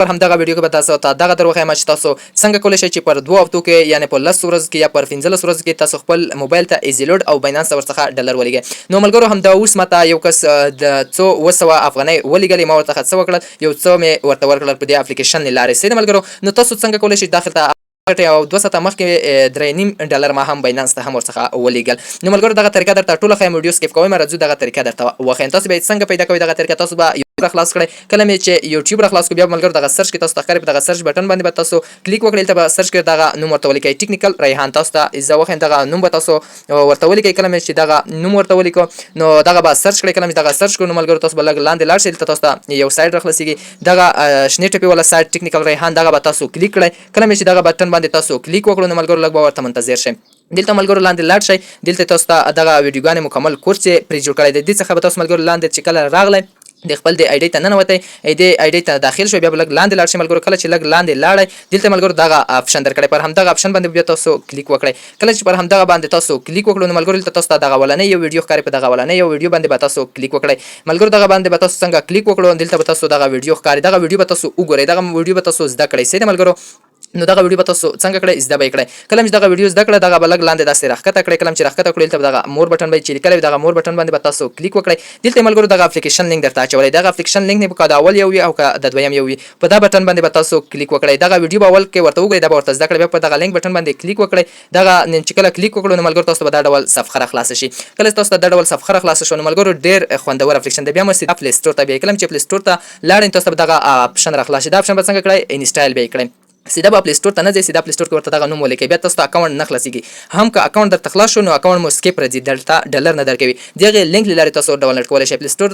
پر همدغه ویډیو کې به تاسو ته دغه در وښیم چې تاسو څنګه کولی شئ چې پر 2 هفتو کې یعنی په 10 ورځو کې یا پر 15 ورځو کې تاسو خپل موبایل ته ایزي لوډ او باینانس ورڅخه ډالر ولېږئ. نو ملګرو همدا اوس ماته یو کس د 200 افغانۍ ولېږلې، ما ورته څه وکړل یو څه مې ورته ورکړل په دې اپلیکیشن لارې. صحیح ده ملګرو. نو تاسو څنګه کولی شئ داخل ته او 2 ساعته مخکې 3.5 ډالر ما هم باینانس ته هم ورڅخه ولېږل. نو ملګرو دغه طریقه درته ټوله ښیم، ویډیو سکیپ کوئ، راځو دغه طریقه درته وښیم. تاسو به څنګه پیدا کوئ دغه طریقه؟ تاسو به یوټیوب راخلاص کړئ. کله مې چې یوټیوب راخلاص کړو بیا ملګرو دغه سرچ کې تاسو ته ښکاري، په دغه سرچ بټن باندې به تاسو کلیک وکړئ. دلته به سرچ کې دغه نوم ورته ولیکئ، ټیکنیکل ریحان. تاسو ته زه وښیم دغه نوم به تاسو ورته ولیکئ. کله مې چې دغه نوم ورته ولیکو نو دغه به سرچ کړئ. کله مې دغه سرچ کړو نو ملګرو تاسو به لږ لاندې لاړ شئ، دلته تاسو ته یو سایډ راخلاصېږي، دغه شنې ټپې والا سایډ ټیکنیکل ریحان، دغه به تاسو کلیک کړئ. کله مې چې دغه بټن باندې تاسو کلیک وکړو نو ملګرو لږ به ورته منتظر شئ. دلته ملګرو لاندې لاړ شئ، دلته تاسو ته دغه ویډیوګانې مکمل کورس یې پرې جوړ کړی دی. دې څخه به تاسو ملګرو لاندې چې کله راغلی د خپل د آی ډي ته ننوتئ، د آی ډي ته داخل شوئ، بیا به لږ لاندې لاړ شئ ملګرو. کله چې لږ لاندې لاړئ دلته ملګرو دغه آپشن درکړی، پر همدغه آپشن باندې بیا تاسو کلیک وکړئ. کله چې پر همدغه باندې تاسو کلیک وکړو نو ملګرو دلته تاسو ته دغه اولنۍ یو ویډیو ښکاري، په دغه اولنۍ یو ویډیو باندې به تاسو کلیک وکړئ. ملګرو دغه باندې به تاسو څنګه کلیک وکړو دلته به تاسو دغه ویډیو ښکاري، دغه ویډیو به تاسو وګورئ، دغه ویډیو به تاسو زده کړئ. صحیح ده ملګرو. نو دغه ویډیو به تاسو څنګه کړئ؟ زده به یې کړئ. کله چې دغه ویډیو زده کړه دغه به لږ لاندې داسې راښکته کړئ. کله چې راښکته کړئ دلته به دغه مور بټن به چې لیکلی وي، دغه مور بټن باندې به تاسو کلیک وکړئ. دلته ملګرو دغه اپلیکیشن لینک درته اچولی، دغه اپلیکیشن لینک نه به که د اول یو وي او که د دویم یو وي، په دا بټن باندې به تاسو کلیک وکړئ. دغه ویډیو به اول کې ورته وګورئ، دا به ورته زده کړئ. بیا په دغه لینک بټن باندې کلیک وکړئ. دغه چې کله کلیک وکړو نو ملګرو تاسو ته به دا ډول صفحه راخلاصه شي. کله چې تاسو ته دا ډول صفحه راخلاصه شوه نو ملګرو ډېر خوندور اپلیکیشن دی. بیا مو سیده پلی سټور ته بیایئ. کله چې پلی سټور ته لاړئ تاسو ته به دغه آپشن راخلاص شي. دا آپشن به څنګه کړئ؟ انسټایل به یې کړئ. سیده به پلی سټور ته نه ځئ، سیده پلی سټور کې ورته دغه نوم ولیکئ. بیا تاسو ته اکاونټ نه خلاصېږي. هم که اکاونټ درته خلاص شو نو اکاونټ مو سکیپ راځي، دلته ډالر نه درکوي. د هغې لینک له لارې تاسو ډاونلوډ کولی شئ. پلی سټور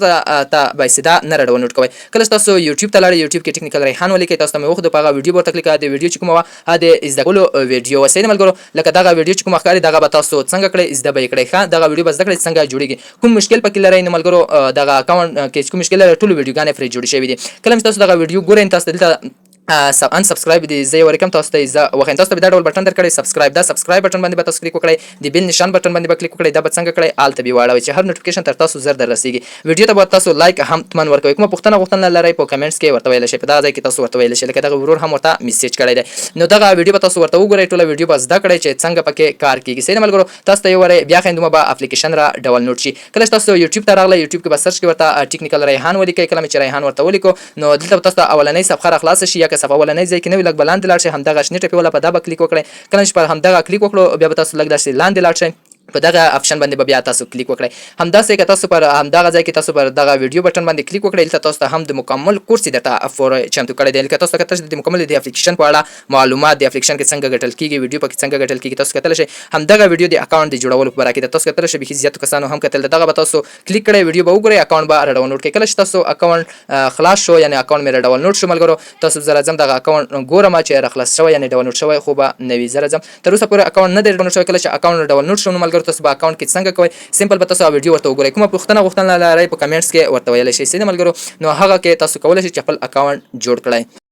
ته به سیده نه راډاونلوډ کوئ. کله چې تاسو یوټیوب ته لاړئ، یوټیوب کې ټیکنیکل ریحان ولیکئ، تاسو ته مې وښودو په هغه ویډیو به ورته کلیک کوئ. د ویډیو چې کومه وه هغه د زده کولو ویډیو وه. صحیح ده ملګرو. لکه دغه ویډیو چې کومه ښکاري دغه به تاسو څنګه کړئ؟ زده به یې کړئ. ښه دغه ویډیو به زده کړئ څنګه جوړېږي. کوم مشکل پکې لرئ نو ملګرو دغه اکاونټ کې چې کوم مشکل لرئ ټولو ویډیوګانې پرې جوړې شوي دي. کله چې تاسو دغه ویډیو ګورئ تاسو ته دلته ان سبسکرایب دي، زه یې ورکوم تاسو ته زه وښیم. تاسو ته به دا ډول بټن درکړی سبسکرایب، دا سبسکرایب بټن باندې به تاسو کلیک وکړئ. د بیل نشان بټن باندې به کلیک وکړئ. دا به څنګه کړئ؟ آل ته به واړوئ چې هر نوټیفیکیشن تر تاسو زر در رسیږي. ویډیو ته به تاسو لایک هم تمن ورکوئ. کومه پوښتنه غوښتنه لرئ په کمنټس کې ورته ویلی شئ، په دغه ځای کې تاسو ورته ویلی شئ. لکه دغه ورور هم ورته میسیج کړی دی. نو دغه ویډیو به تاسو ورته وګورئ، ټوله ویډیو به زده کړئ چې څنګه پکې کار کېږي. صحیح ده ملګرو. تاسو ته یې ووایئ بیا ښیندومه به اپلیکیشن را ډاونلوډ شي. کله چې تاسو یوټیوب ته راغلی، یوټیوب کې به سرچ کې ورته ټیکنیکل ریحان ولیکئ. کله مې چې ریحان ورته ولیکو نو دلته به تاسو ته اولنۍ صفحه راخلاصه شي، یا که صفحه اولنۍ ځای کې نه وي لږ به لاندې لاړ شئ، همدغه شنې ټپې والا په دا به کلیک وکړئ. کله چې پر همدغه کلیک وکړو بیا به تاسو لږ داسې لاندې لاړ شئ، په دغه آپشن باندې به بیا تاسو کلیک وکړئ. همداسې که تاسو پر همدغه ځای کې تاسو پر دغه ویډیو بټن باندې کلیک وکړئ، دلته تاسو ته هم د مکمل کورس درته فور چمتو کړی دی. لکه تاسو ته کتلی شئ د مکمل د اپلیکیشن په اړه معلومات، د اپلیکیشن کې څنګه ګټل کېږي، ویډیو پکې څنګه ګټل کېږي تاسو کتلی شئ. همدغه ویډیو د اکاونټ د جوړولو په باره کې ده، تاسو کتلی شئ. بیخي زیاتو کسانو هم کتل. دغه به تاسو کلیک کړئ، ویډیو به وګورئ، اکاونټ به راډاونلوډ کړئ. کله چې تاسو اکاونټ خلاص شو یعنې اکاونټ مې راډاونلوډ شو ملګرو، تاسو زه راځم دغه اکاونټ ګورم چې راخلاص شوی یعنې ډاونلوډ شوی خو به نه وي. زه راځم تر اوسه پورې اکاونټ نه دی ډاونلوډ شوی. کله چې اکاونټ ډاونلوډ شو نو ملګرو تاسو به اکاونټ کې څنګه کوئ؟ سمپل به تاسو ویډیو ورته وګورئ. کومه پوښتنه غوښتنه لرئ په کمنټس کې ورته ویلی شئ. صحیح ده ملګرو. نو هغه کې تاسو کولی شئ چې خپل اکاونټ جوړ کړئ.